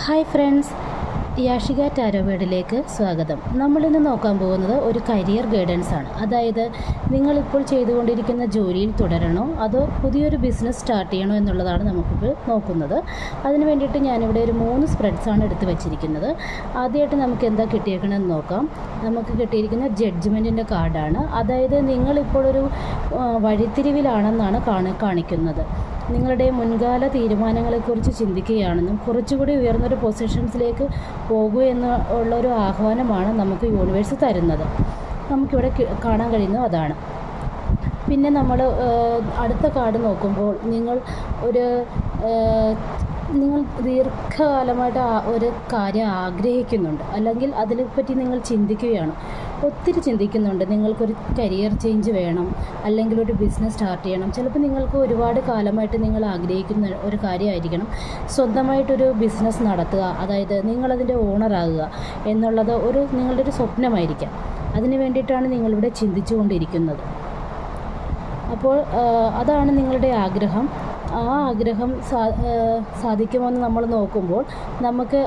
Hi friends, Yashika tarot വേർഡിലേക്ക് സ്വാഗതം. നമ്മളിന്ന് നോക്കാൻ പോകുന്നത് ഒരു കരിയർ ഗൈഡൻസ് ആണ്. അതായത് നിങ്ങളിപ്പോൾ ചെയ്തുകൊണ്ടിരിക്കുന്ന ജോലിയിൽ തുടരണോ അതോ പുതിയൊരു ബിസിനസ് സ്റ്റാർട്ട് ചെയ്യണോ എന്നുള്ളതാണ് നമുക്കിപ്പോൾ നോക്കുന്നത്. അതിന് വേണ്ടിയിട്ട് ഞാനിവിടെ ഒരു 3 സ്പ്രെഡ്സാണ് എടുത്ത് വെച്ചിരിക്കുന്നത്. ആദ്യമായിട്ട് നമുക്ക് എന്താ കിട്ടിയേക്കണമെന്ന് നോക്കാം. നമുക്ക് കിട്ടിയിരിക്കുന്ന ജഡ്ജ്മെൻറ്റിൻ്റെ കാർഡാണ്. അതായത് നിങ്ങളിപ്പോൾ ഒരു വഴിത്തിരിവിലാണെന്നാണ് കാണിക്കുന്നത്. നിങ്ങളുടെ മുൻകാല തീരുമാനങ്ങളെക്കുറിച്ച് ചിന്തിക്കുകയാണെന്നും കുറച്ചുകൂടി ഉയർന്നൊരു പൊസിഷൻസിലേക്ക് പോകുക എന്നുള്ളൊരു ആഹ്വാനമാണ് നമുക്ക് യൂണിവേഴ്സ് തരുന്നത്. നമുക്കിവിടെ കാണാൻ കഴിയുന്നത് അതാണ്. പിന്നെ നമ്മൾ അടുത്ത കാർഡ് നോക്കുമ്പോൾ നിങ്ങൾ ദീർഘകാലമായിട്ട് ഒരു കാര്യം ആഗ്രഹിക്കുന്നുണ്ട്, അല്ലെങ്കിൽ അതിനെപ്പറ്റി നിങ്ങൾ ചിന്തിക്കുകയാണ്, ഒത്തിരി ചിന്തിക്കുന്നുണ്ട്. നിങ്ങൾക്കൊരു കരിയർ ചേഞ്ച് വേണം, അല്ലെങ്കിൽ ഒരു ബിസിനസ് സ്റ്റാർട്ട് ചെയ്യണം. ചിലപ്പോൾ നിങ്ങൾക്ക് ഒരുപാട് കാലമായിട്ട് നിങ്ങൾ ആഗ്രഹിക്കുന്ന ഒരു കാര്യമായിരിക്കണം സ്വന്തമായിട്ടൊരു ബിസിനസ് നടത്തുക, അതായത് നിങ്ങളതിൻ്റെ ഓണറാകുക എന്നുള്ളത് നിങ്ങളുടെ ഒരു സ്വപ്നമായിരിക്കാം. അതിന് വേണ്ടിയിട്ടാണ് നിങ്ങളിവിടെ ചിന്തിച്ചു കൊണ്ടിരിക്കുന്നത്. അപ്പോൾ അതാണ് നിങ്ങളുടെ ആഗ്രഹം. ആ ആഗ്രഹം സാധിക്കുമെന്ന് നമ്മൾ നോക്കുമ്പോൾ നമുക്ക്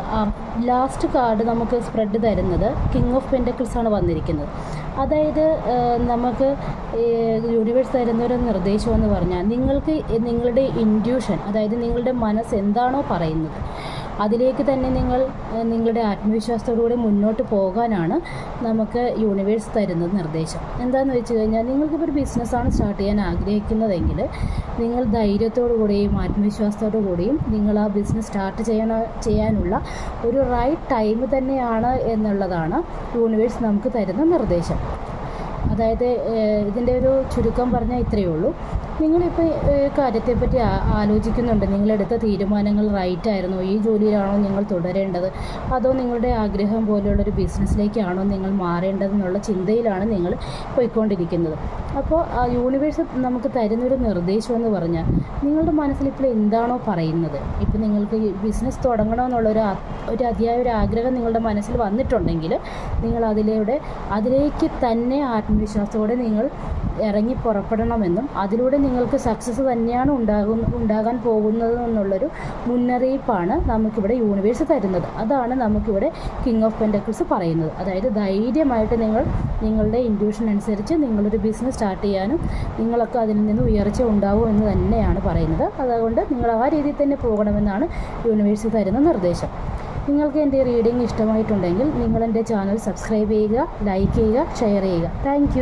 ലാസ്റ്റ് കാർഡ് നമുക്ക് സ്പ്രെഡ് തരുന്നത് കിങ് ഓഫ് പെൻറ്റക്കിൾസ് ആണ് വന്നിരിക്കുന്നത്. അതായത് നമുക്ക് യൂണിവേഴ്സ് തരുന്ന ഒരു നിർദ്ദേശം എന്ന് പറഞ്ഞാൽ നിങ്ങൾക്ക് നിങ്ങളുടെ ഇൻറ്റ്യൂഷൻ, അതായത് നിങ്ങളുടെ മനസ്സ് എന്താണോ പറയുന്നത് അതിലേക്ക് തന്നെ നിങ്ങളുടെ ആത്മവിശ്വാസത്തോടുകൂടി മുന്നോട്ട് പോകാനാണ് നമുക്ക് യൂണിവേഴ്സ് തരുന്നത് നിർദ്ദേശം. എന്താണെന്ന് വെച്ച് കഴിഞ്ഞാൽ നിങ്ങൾക്കിപ്പോൾ ഒരു ബിസിനസ്സാണ് സ്റ്റാർട്ട് ചെയ്യാൻ ആഗ്രഹിക്കുന്നതെങ്കിൽ നിങ്ങൾ ധൈര്യത്തോടു കൂടിയും ആത്മവിശ്വാസത്തോടു കൂടിയും നിങ്ങൾ ആ ബിസിനസ് സ്റ്റാർട്ട് ചെയ്യാനുള്ള ഒരു റൈറ്റ് ടൈം തന്നെയാണ് എന്നുള്ളതാണ് യൂണിവേഴ്സ് നമുക്ക് തരുന്ന നിർദ്ദേശം. അതായത് ഇതിൻ്റെ ഒരു ചുരുക്കം പറഞ്ഞാൽ ഇത്രയേ ഉള്ളൂ. നിങ്ങളിപ്പോൾ കാര്യത്തെപ്പറ്റി ആലോചിക്കുന്നുണ്ട്, നിങ്ങളെടുത്ത തീരുമാനങ്ങൾ റൈറ്റായിരുന്നോ, ഈ ജോലിയിലാണോ നിങ്ങൾ തുടരേണ്ടത്, അതോ നിങ്ങളുടെ ആഗ്രഹം പോലെയുള്ളൊരു ബിസിനസ്സിലേക്കാണോ നിങ്ങൾ മാറേണ്ടതെന്നുള്ള ചിന്തയിലാണ് നിങ്ങൾ പോയിക്കൊണ്ടിരിക്കുന്നത്. അപ്പോൾ യൂണിവേഴ്സ് നമുക്ക് തരുന്നൊരു നിർദ്ദേശം എന്ന് പറഞ്ഞാൽ നിങ്ങളുടെ മനസ്സിലിപ്പോൾ എന്താണോ പറയുന്നത്, ഇപ്പോൾ നിങ്ങൾക്ക് ബിസിനസ് തുടങ്ങണമെന്നുള്ളൊരു അതിയായ ആഗ്രഹം നിങ്ങളുടെ മനസ്സിൽ വന്നിട്ടുണ്ടെങ്കിൽ നിങ്ങൾ അതിലേക്ക് തന്നെ ആത്മവിശ്വാസത്തോടെ നിങ്ങൾ ഇറങ്ങി പുറപ്പെടണമെന്നും അതിലൂടെ നിങ്ങൾക്ക് സക്സസ് തന്നെയാണ് ഉണ്ടാകാൻ പോകുന്നത് എന്നുള്ളൊരു മുന്നറിയിപ്പാണ് നമുക്കിവിടെ യൂണിവേഴ്സ് തരുന്നത്. അതാണ് നമുക്കിവിടെ കിങ് ഓഫ് പെൻറ്റക്കിൾസ് പറയുന്നത്. അതായത് ധൈര്യമായിട്ട് നിങ്ങളുടെ ഇൻറ്റ്യൂഷൻ അനുസരിച്ച് നിങ്ങളൊരു ബിസിനസ് സ്റ്റാർട്ട് ചെയ്യാനും നിങ്ങളൊക്കെ അതിൽ നിന്ന് ഉയർച്ച ഉണ്ടാവും എന്ന് തന്നെയാണ് പറയുന്നത്. അതുകൊണ്ട് നിങ്ങൾ ആ രീതിയിൽ തന്നെ പോകണമെന്നാണ് യൂണിവേഴ്സ് തരുന്ന നിർദ്ദേശം. നിങ്ങൾക്ക് എൻ്റെ റീഡിംഗ് ഇഷ്ടമായിട്ടുണ്ടെങ്കിൽ നിങ്ങൾ എൻ്റെ ചാനൽ സബ്സ്ക്രൈബ് ചെയ്യുക, ലൈക്ക് ചെയ്യുക, ഷെയർ ചെയ്യുക. താങ്ക്